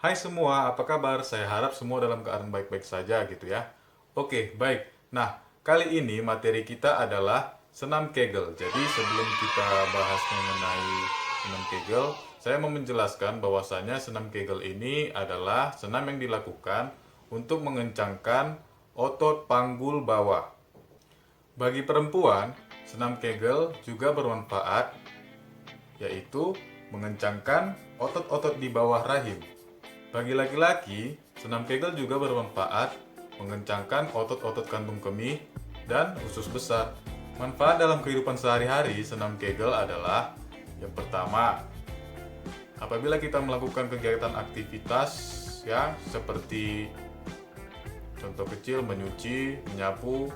Hai semua, apa kabar? Saya harap semua dalam keadaan baik-baik saja gitu ya. Oke, baik. Nah, kali ini materi kita adalah senam Kegel. Jadi sebelum kita bahas mengenai senam Kegel, saya mau menjelaskan bahwasanya senam Kegel ini adalah senam yang dilakukan untuk mengencangkan otot panggul bawah. Bagi perempuan, senam Kegel juga bermanfaat, yaitu mengencangkan otot-otot di bawah rahim. Bagi laki-laki, senam Kegel juga bermanfaat mengencangkan otot-otot kantung kemih dan usus besar. Manfaat dalam kehidupan sehari-hari senam Kegel adalah yang pertama, apabila kita melakukan kegiatan aktivitas ya seperti contoh kecil menyuci, menyapu,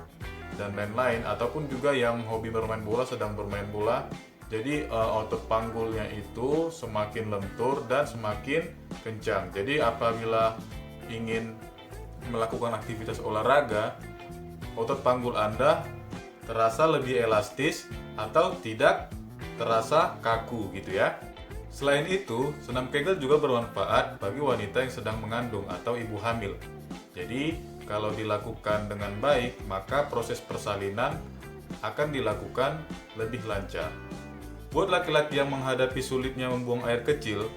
dan lain-lain, ataupun juga yang hobi bermain bola sedang bermain bola. Jadi otot panggulnya itu semakin lentur dan semakin kencang. Jadi apabila ingin melakukan aktivitas olahraga, otot panggul Anda terasa lebih elastis atau tidak terasa kaku gitu ya. Selain itu, senam Kegel juga bermanfaat bagi wanita yang sedang mengandung atau ibu hamil. Jadi, kalau dilakukan dengan baik, maka proses persalinan akan dilakukan lebih lancar. Buat laki-laki yang menghadapi sulitnya membuang air kecil,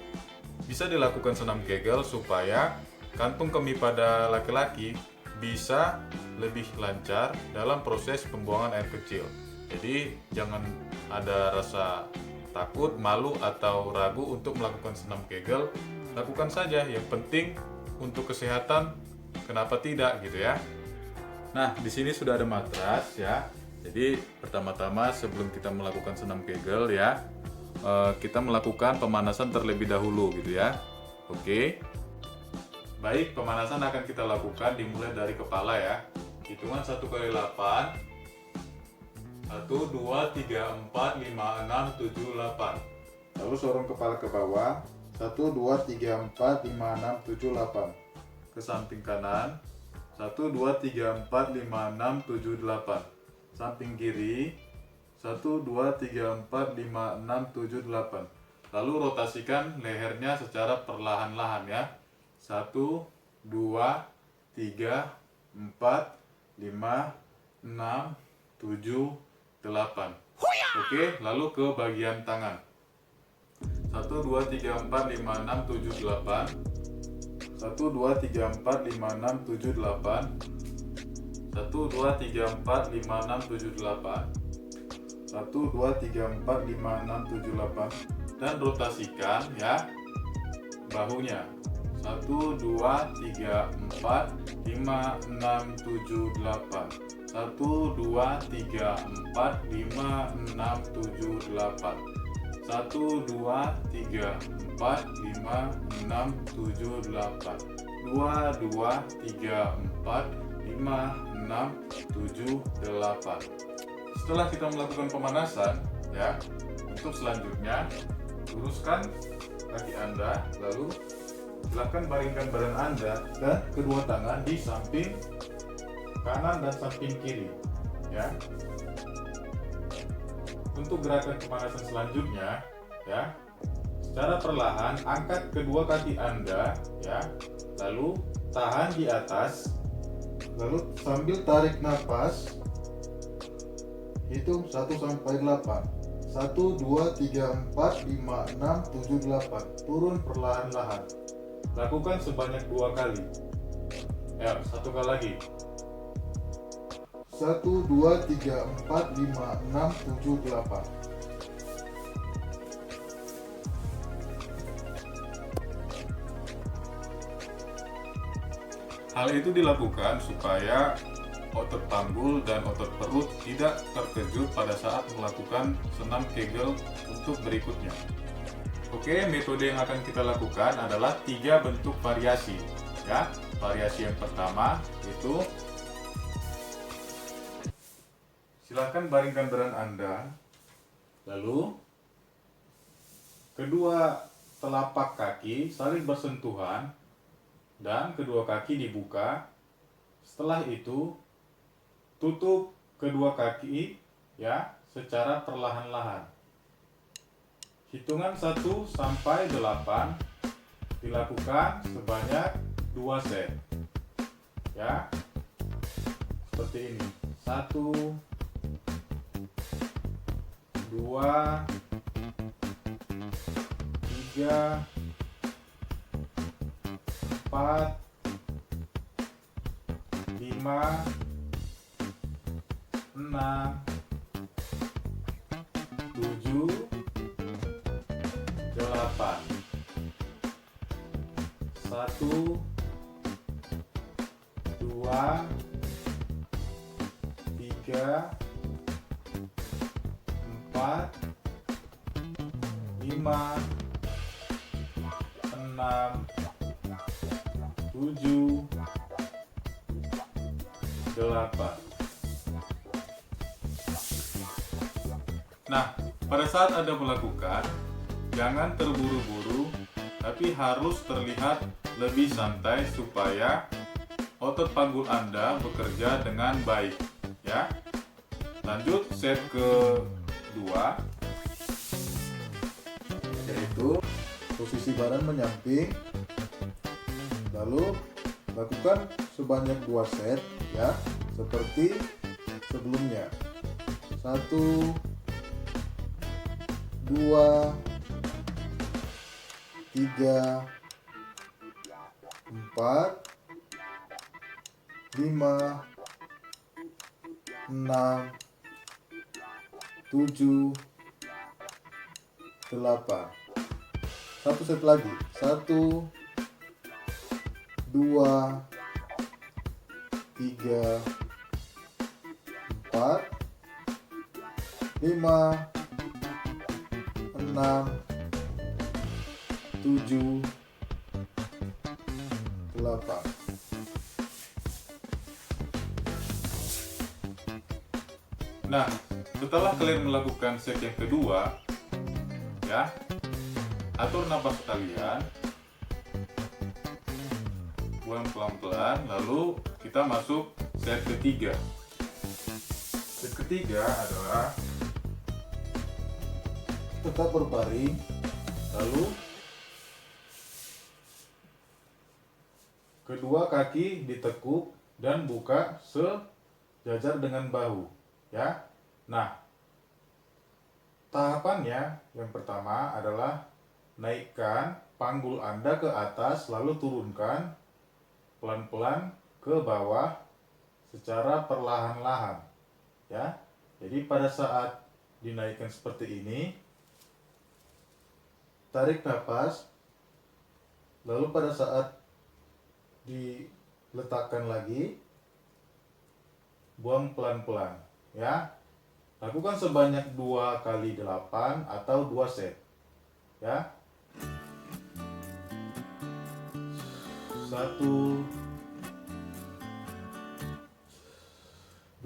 bisa dilakukan senam Kegel supaya kantung kemih pada laki-laki bisa lebih lancar dalam proses pembuangan air kecil. Jadi jangan ada rasa takut, malu, atau ragu untuk melakukan senam Kegel. Lakukan saja, yang penting untuk kesehatan, kenapa tidak gitu ya. Nah, di sini sudah ada matras ya. Jadi pertama-tama sebelum kita melakukan senam Kegel ya, kita melakukan pemanasan terlebih dahulu gitu ya. Oke. Baik, pemanasan akan kita lakukan dimulai dari kepala ya. Hitungan 1 kali 8. 1, 2, 3, 4, 5, 6, 7, 8. Lalu sorong kepala ke bawah. 1, 2, 3, 4, 5, 6, 7, 8. Ke samping kanan. 1, 2, 3, 4, 5, 6, 7, 8. Samping kiri. 1, 2, 3, 4, 5, 6, 7, 8. Lalu rotasikan lehernya secara perlahan-lahan ya. 1, 2, 3, 4, 5, 6, 7, 8. Oke, lalu ke bagian tangan. 1, 2, 3, 4, 5, 6, 7, 8. 1, 2, 3, 4, 5, 6, 7, 8. 1, 2, 3, 4, 5, 6, 7, 8. 1, 2, 3, 4, 5, 6, 7, 8. Dan rotasikan ya bahunya. 1, 2, 3, 4, 5, 6, 7, 8. 1, 2, 3, 4, 5, 6, 7, 8. 1, 2, 3, 4, 5, 6, 7, 8. 2, 2, 3, 4, 5, 6, 7, 8. Setelah kita melakukan pemanasan ya, untuk selanjutnya luruskan kaki Anda, lalu silakan baringkan badan Anda dan kedua tangan di samping kanan dan samping kiri ya. Untuk gerakan pemanasan selanjutnya ya, secara perlahan angkat kedua kaki Anda ya, lalu tahan di atas, lalu sambil tarik nafas hitung 1 sampai 8. 1, 2, 3, 4, 5, 6, 7, 8. Turun perlahan-lahan. Lakukan sebanyak 2 kali. Ya, 1 kali lagi. 1, 2, 3, 4, 5, 6, 7, 8. Hal itu dilakukan supaya otot panggul dan otot perut tidak terkejut pada saat melakukan senam Kegel untuk berikutnya. Oke, metode yang akan kita lakukan adalah 3 bentuk variasi ya. Variasi yang pertama itu silahkan baringkan badan Anda, lalu kedua telapak kaki saling bersentuhan dan kedua kaki dibuka. Setelah itu tutup kedua kaki ya secara perlahan-lahan. Hitungan 1 sampai 8. dilakukan sebanyak 2 set. Ya. Seperti ini. 1 2 3 4 5 6 7 8. 1 2 3 4 5 6 7 8. Nah, pada saat Anda melakukan, jangan terburu-buru, tapi harus terlihat lebih santai supaya otot panggul Anda bekerja dengan baik, ya. Lanjut set kedua, yaitu posisi badan menyamping, lalu lakukan sebanyak 2 set, ya, seperti sebelumnya. 1 2 3 4 5 6 7 8. Satu set lagi. 1 2 3 4 5 6 7 8. Nah, setelah kalian melakukan set yang kedua, ya, atur napas kalian, buang pelan-pelan, lalu kita masuk set ketiga. Set ketiga adalah Tetap berbaring, lalu kedua kaki ditekuk dan buka sejajar dengan bahu, ya. Nah, tahapannya yang pertama adalah naikkan panggul Anda ke atas, lalu turunkan pelan-pelan ke bawah secara perlahan-lahan, ya. Jadi pada saat dinaikkan seperti ini, tarik nafas, lalu pada saat diletakkan lagi, buang pelan-pelan, ya. Lakukan sebanyak 2 kali 8 atau 2 set, ya. 1 2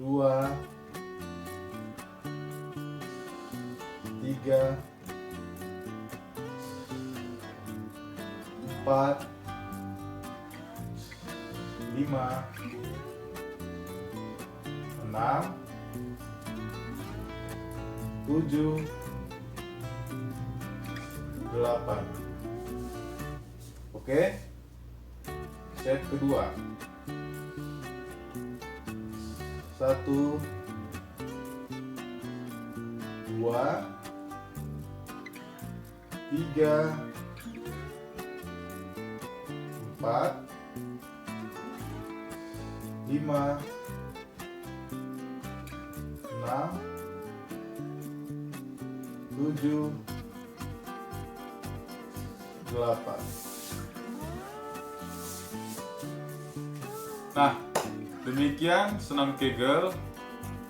3 4 5 6 7 8. Oke. Set kedua. 1 2 3 4 5 6 7 8. Nah, demikian senam Kegel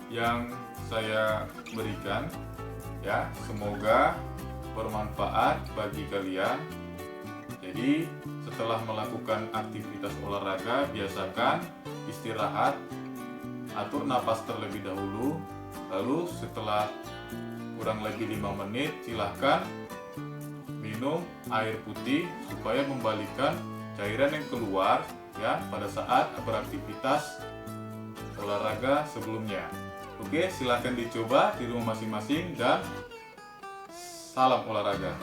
yang saya berikan, ya. Semoga bermanfaat bagi kalian. Jadi, setelah melakukan aktivitas olahraga, biasakan istirahat, atur napas terlebih dahulu, lalu setelah kurang lebih 5 menit silahkan minum air putih supaya membalikan cairan yang keluar, ya, pada saat beraktivitas olahraga sebelumnya. Oke, silahkan dicoba di rumah masing-masing dan salam olahraga.